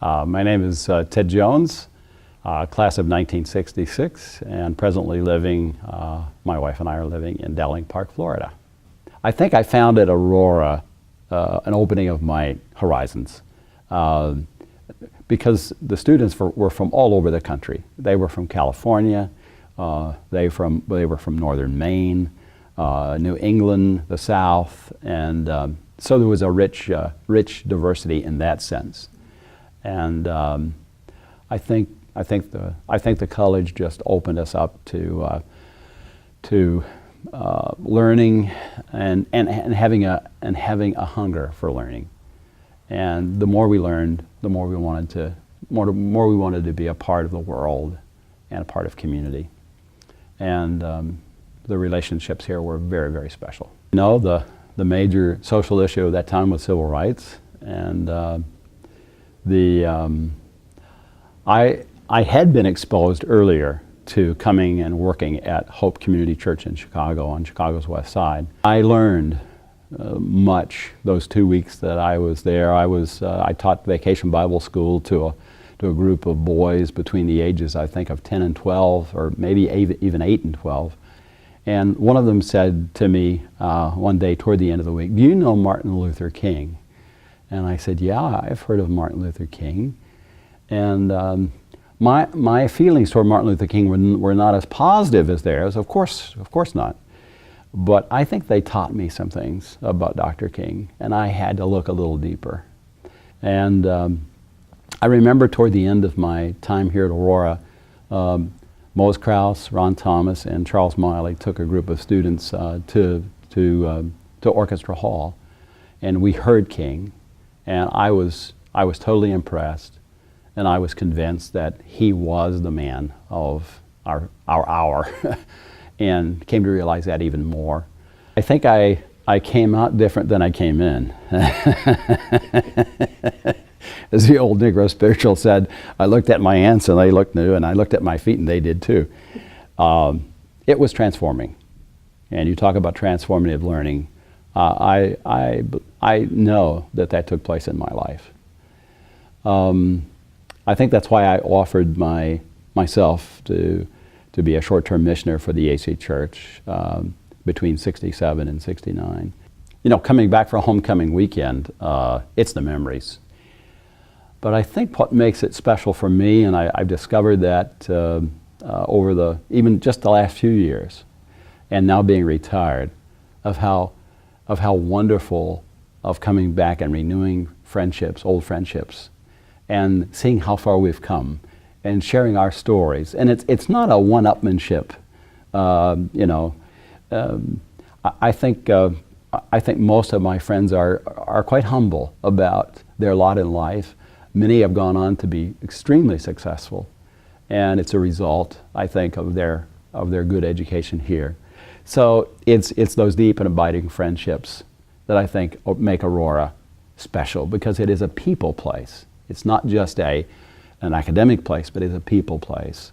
My name is Ted Jones, class of 1966, and presently living, my wife and I are living in Dowling Park, Florida. I think I found at Aurora an opening of my horizons because the students were from all over the country. They were from California, they were from northern Maine, New England, the South, and so there was a rich diversity in that sense. And I think the college just opened us up to learning and having a hunger for learning. And the more we learned, the more we wanted to be a part of the world and a part of community. And the relationships here were very, very special. You know, the major social issue of that time was civil rights, and I had been exposed earlier to coming and working at Hope Community Church in Chicago, on Chicago's west side. I learned much those 2 weeks that I was there. I taught Vacation Bible School to a group of boys between the ages, I think, of 10 and 12, or maybe even 8 and 12. And one of them said to me one day toward the end of the week, "Do you know Martin Luther King?" And I said, "Yeah, I've heard of Martin Luther King." And my feelings toward Martin Luther King were not as positive as theirs, of course not. But I think they taught me some things about Dr. King, and I had to look a little deeper. And I remember toward the end of my time here at Aurora, Mose Krause, Ron Thomas, and Charles Miley took a group of students to Orchestra Hall, and we heard King, and I was totally impressed, and I was convinced that he was the man of our hour, and came to realize that even more. I think I came out different than I came in. As the old Negro spiritual said, I looked at my aunts and they looked new, and I looked at my feet and they did too. It was transforming. And you talk about transformative learning. I know that took place in my life. I think that's why I offered myself to be a short-term missioner for the AC Church between 67 and 69. You know, coming back for homecoming weekend, it's the memories. But I think what makes it special for me, and I've discovered that over even just the last few years, and now being retired, of how wonderful of coming back and renewing friendships, old friendships, and seeing how far we've come, and sharing our stories. And it's not a one-upmanship, you know. I think most of my friends are quite humble about their lot in life. Many have gone on to be extremely successful, and it's a result, I think, of their good education here. So it's those deep and abiding friendships that I think make Aurora special, because it is a people place. It's not just an academic place, but it's a people place.